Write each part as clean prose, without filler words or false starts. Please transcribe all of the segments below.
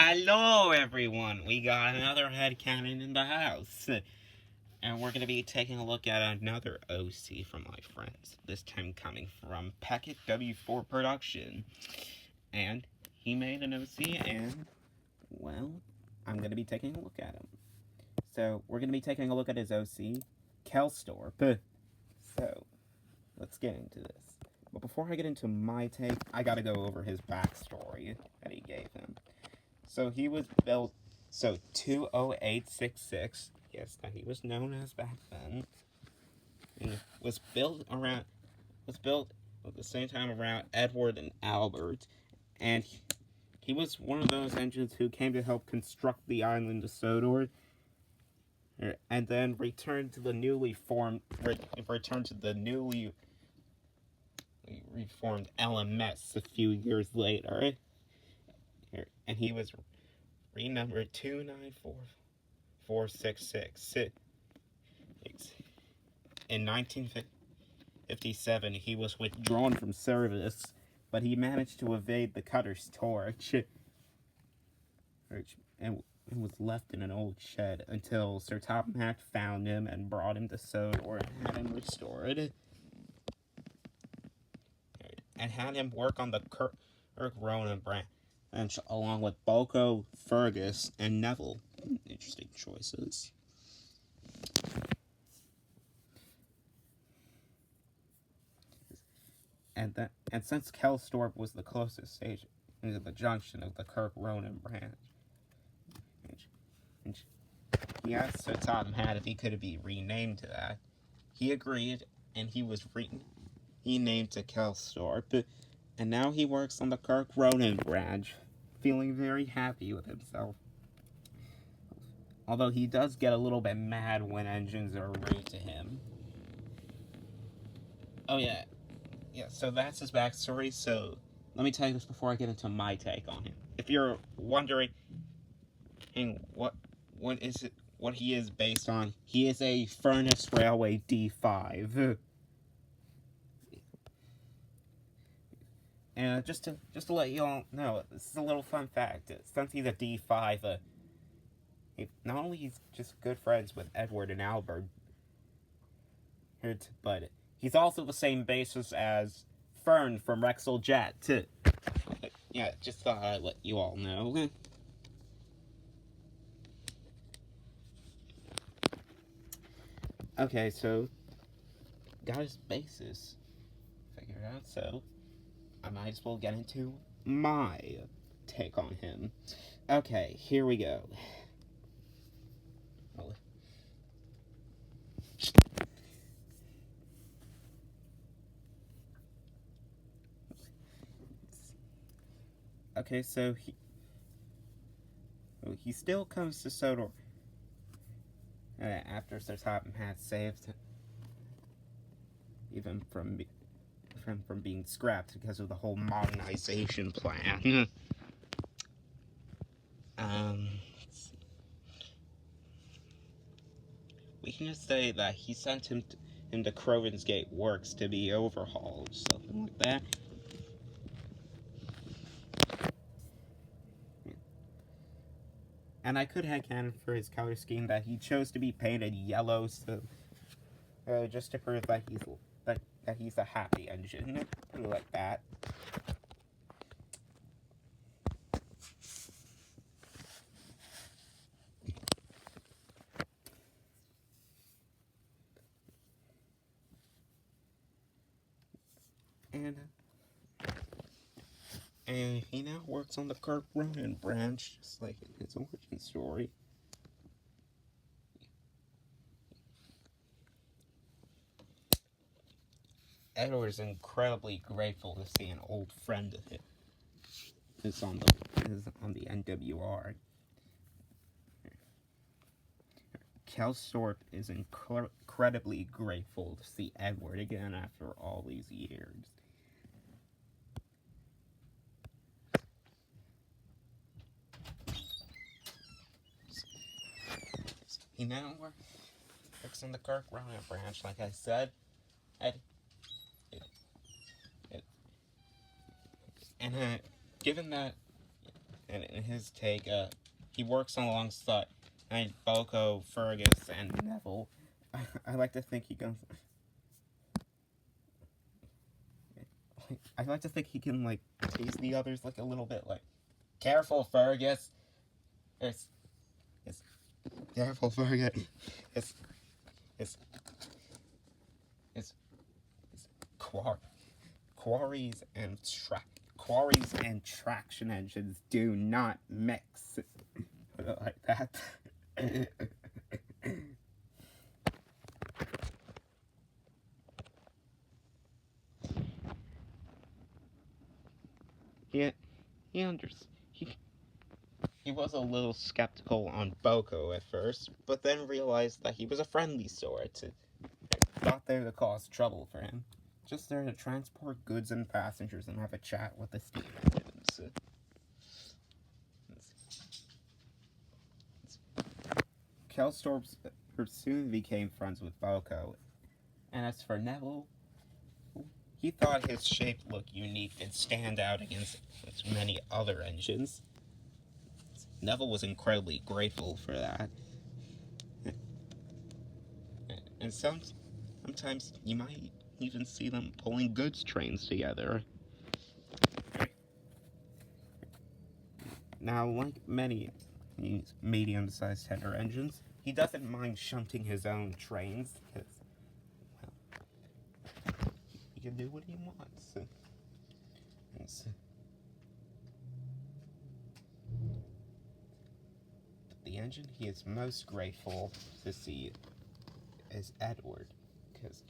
Hello, everyone. We got another headcannon in the house. And we're going to be taking a look at another OC from my friends. This time coming from Packet W4 Production. And he made an OC and, well, I'm going to be taking a look at him. So, we're going to be taking a look at his OC, Kellsthrope. So, let's get into this. But before I get into my take, I gotta go over his backstory that he gave him. So he was built, 20866, yes, that he was known as back then. And was built at the same time around Edward and Albert. And he was one of those engines who came to help construct the island of Sodor. And then returned to the newly reformed LMS a few years later, and he was renumbered 294466. In 1957, he was withdrawn from service, but he managed to evade the Cutter's torch, and was left in an old shed until Sir Topham Hatt found him and brought him to Sodor and had him restored. And had him work on the Kirk Ronan branch along with Boko, Fergus, and Neville. Interesting choices. And since Kellsthrope was the closest station into the junction of the Kirk Ronan branch, he asked Sir Topham Hatt if he could be renamed to that. He agreed, and he was renamed to Kellsthrope, and now he works on the Kirk Ronan branch, feeling very happy with himself. Although he does get a little bit mad when engines are rude to him. Oh yeah, so that's his backstory, so let me tell you this before I get into my take on him. If you're wondering what he is based on, he is a Furnace Railway D5. And just to let you all know, this is a little fun fact. Since he's a D5, not only he's just good friends with Edward and Albert, but he's also the same basis as Fern from Rexel Jet. Yeah, just thought I'd let you all know. Okay, so got his basis figured out, so I might as well get into my take on him. Okay, here we go. Okay, so he still comes to Sodor after Sir Topham Hatt saved him, even from being scrapped because of the whole modernization plan. We can just say that he sent him to Croven's Gate Works to be overhauled, something like that. And I could headcanon for his color scheme that he chose to be painted yellow, so just to prove that he's a happy engine, like that. And he now works on the Kirk Ronan branch, just like in his origin story. Edward is incredibly grateful to see an old friend of his is on the NWR. Kellsthrope is incredibly grateful to see Edward again after all these years. He now works on the Kirk Ronan branch, like I said. And given that And in his take, he works alongside Boko, Fergus, and Neville. I like to think he can. I like to think he can like tease the others like a little bit, like, "Careful, Fergus. It's careful, Fergus. It's it's it's quarries and traction engines do not mix." Like that. he he was a little skeptical on Boko at first, but then realized that he was a friendly sort. Not there to cause trouble for him. Just there to transport goods and passengers and have a chat with the steam engines. Kellsthrope soon became friends with Boko, and as for Neville, he thought his shape looked unique and stand out against many other engines. Neville was incredibly grateful for that. And sometimes you might even see them pulling goods trains together. Now, like many medium-sized tender engines, he doesn't mind shunting his own trains, because, well, he can do what he wants. The engine he is most grateful to see is Edward, because,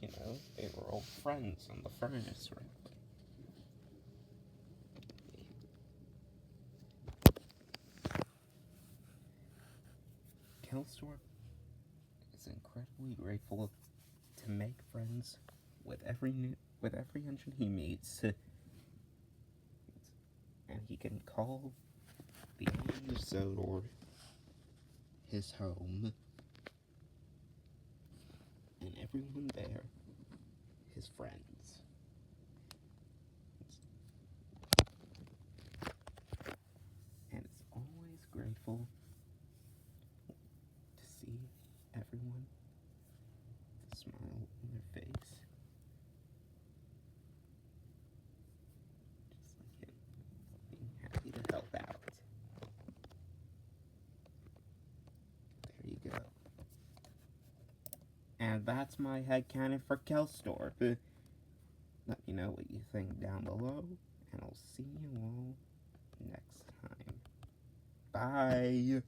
they were old friends on the furnace railway. Kellsthrope is incredibly grateful to make friends with every engine he meets, and he can call the Zodor his home, and everyone there his friends. And it's always grateful to see everyone with a smile on their face, just like him, being happy to help out. There you go. And that's my headcanon for Kellsthrope. Let me know what you think down below, and I'll see you all next time. Bye!